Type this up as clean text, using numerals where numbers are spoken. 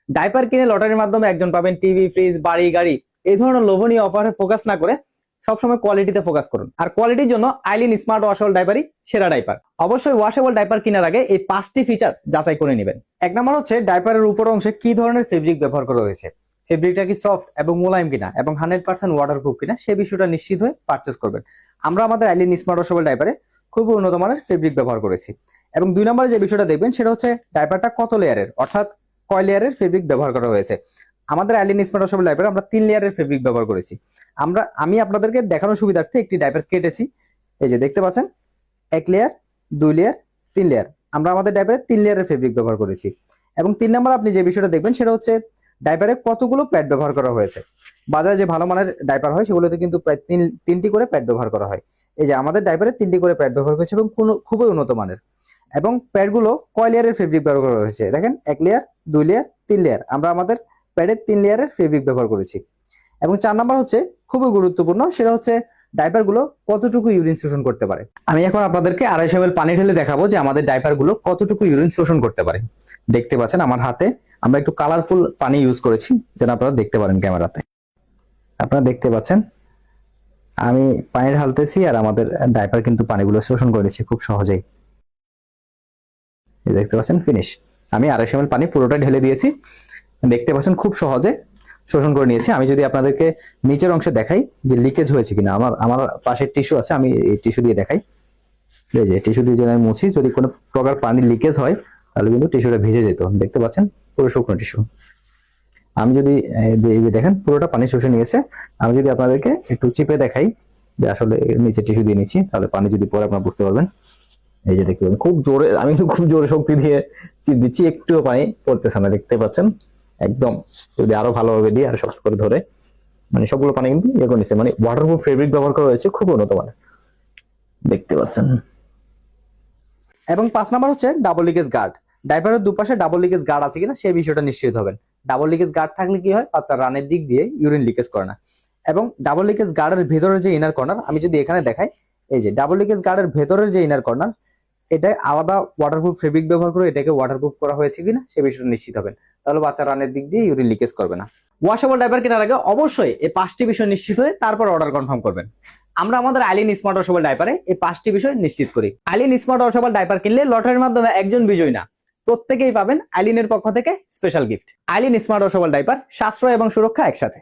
Diaper কিনে লটারির মাধ্যমে একজন পাবেন টিভি, ফ্রিজ, বাড়ি, গাড়ি, এই ধরনের লোভনীয় অফারে ফোকাস না করে সবসময় কোয়ালিটিতে ফোকাস করুন। আর কোয়ালিটির জন্য আইলিন স্মার্ট ওয়াশেবল ডাইপারই সেরা ডাইপার। অবশ্যই ওয়াশেবল ডাইপার কেনার আগে এই 5টি ফিচার যাচাই করে নেবেন। 1 নম্বর হচ্ছে ডাইপারের উপর অংশে কি ধরনের ফেব্রিক ব্যবহার করা হয়েছে, ফেব্রিকটা কি সফট এবং মোলায়েম কিনা এবং 100% ওয়াটারপ্রুফ কিনা, সেই বিষয়টা নিশ্চিত হয়ে পারচেজ করবেন। আমরা আমাদের আইলিন স্মার্ট ওয়াশেবল ডাইপারে খুব উন্নত মানের ফেব্রিক ব্যবহার করেছি। এবং 2 নম্বরে যে বিষয়টা দেখবেন সেটা হচ্ছে ডাইপারটা কত লেয়ারের, অর্থাৎ কয় লেয়ারের ফেব্রিক ব্যবহার করা হয়েছে। আমাদের আইলিন স্মার্ট ওয়াশেবল ডাইপারে আমরা 3 লেয়ারের ফেব্রিক ব্যবহার করেছি। আমি আপনাদেরকে দেখানোর সুবিধার্থে একটি ডাইপার কেটেছি। এই যে দেখতে পাচ্ছেন, 1 লেয়ার, 2 লেয়ার, 3 লেয়ার। আমরা আমাদের ডাইপারে 3 লেয়ারের ফেব্রিক ব্যবহার করেছি। এবং 3 নম্বর আপনি যে বিষয়টা দেখবেন সেটা হচ্ছে ডাইপারে কতগুলো প্যাড ব্যবহার করা হয়েছে। বাজারে যে ভালো মানের ডাইপার হয় সেগুলোতে কিন্তু প্রায় 3টি করে প্যাড ব্যবহার করা হয়। এই যে আমাদের ডাইপারে 3টি করে প্যাড ব্যবহার করেছে এবং খুবই উন্নত মানের। এবং প্যাডগুলো কয় লেয়ারের ফেব্রিক ব্যবহার করা হয়েছে দেখেন, 1 লেয়ার, 2 লেয়ার, 3 লেয়ার। আমরা আমাদের প্যাডের 3 লেয়ারের ফেব্রিক ব্যবহার করেছি। এবং 4 নাম্বার হচ্ছে খুবই গুরুত্বপূর্ণ, সেটা হচ্ছে ডাইপার গুলো কতটুকু ইউরিন শোষণ করতে পারে। আমি এখন আপনাদেরকে 250 ml পানি ঢেলে দেখাবো যে আমাদের ডাইপার গুলো কতটুকু ইউরিন শোষণ করতে পারে। দেখতে পাচ্ছেন আমার হাতে আমরা একটু কালারফুল পানি ইউজ করেছি, যেন আপনারা দেখতে পারেন ক্যামেরাতে। আপনারা দেখতে পাচ্ছেন আমি পানি ঢালতেছি আর আমাদের ডাইপার কিন্তু পানিগুলো শোষণ করেছে খুব সহজেই। দেখতে পাচ্ছেন ফিনিশ। আমি 250 ml পানি পুরোটা ঢেলে দিয়েছি, দেখতে পাচ্ছেন খুব সহজে শোষণ করে নিয়েছি। আমি যদি আপনাদেরকে নিচের অংশে দেখাই যে লিকেজ হয়েছে কিনা, আমার পাশে টিস্যু আছে, আমি এই টিস্যু দিয়ে দেখাই। এই যে টিস্যু দিয়ে যদি আমি মুছি, যদি কোনো প্রকার পানি লিকেজ হয় তাহলে কিন্তু টিস্যুটা ভিজে যেত। দেখতে পাচ্ছেন পুরো শুকনো টিস্যু। আমি যদি এই যে দেখেন পুরোটা পানি শুষে নিয়েছে। আমি যদি আপনাদেরকে একটু চিপে দেখাই যে আসলে নিচে টিস্যু দিয়ে নিচ্ছি, তাহলে পানি যদি পরে আপনারা বুঝতে পারবেন। এই যে দেখতে পাচ্ছেন খুব জোরে, আমি খুব জোরে শক্তি দিয়ে চিপ দিচ্ছি, একটুও পানি পড়তেছে না। দেখতে পাচ্ছেন একদম, যদি আরো ভালোভাবে দিই আর শক্ত করে ধরে, মানে সবগুলো পানি কিন্তু ইয়ে করে নিচ্ছে, মানে ওয়াটারপ্রুফ ফেব্রিক ব্যবহার করা হয়েছে, খুব উন্নত মানের। দেখতে পাচ্ছেন। এবং 5 নাম্বার হচ্ছে ডাবল লিকেজ গার্ড। ডাইপারের দুপাশে ডাবল লিকেজ গার্ড আছে কিনা সেই বিষয়টা নিশ্চিত হবেন। ডাবল লিকেজ গার্ড থাকলে কি হয়, বাচ্চা রানের দিক দিয়ে ইউরিন লিকেজ করে না। এবং ডাবল লিকেজ গার্ডের ভেতরের যে ইনার কর্নার, আমি যদি এখানে দেখাই, এই যে ডাবল লিকেজ গার্ডের ভেতরের যে ইনার কর্নার, এটা আলাদা ওয়াটারপ্রুফ ফেব্রিক ব্যবহার করে এটাকে ওয়াটারপ্রুফ করা হয়েছে কিনা সেই বিষয়টা নিশ্চিত হবেন। তাহলে বাচ্চা রানের দিক দিয়ে ইউরিন লিকেজ করবে না। ওয়াশেবল ডাইপার কেনার আগে অবশ্যই এই 5টি বিষয় নিশ্চিত হয়ে তারপর অর্ডার কনফার্ম করবেন। আমরা আমাদের আইলিন স্মার্ট ওয়াশেবল ডাইপারে এই 5টি বিষয় নিশ্চিত করি। আইলিন স্মার্ট ওয়াশেবল ডাইপার কিনলে লটারির মাধ্যমে একজন বিজয়ী না, প্রত্যেকেই পাবেন আইলিনের পক্ষ থেকে special gift. Eileen smart washable diaper, সাশ্রয় এবং সুরক্ষা একসাথে।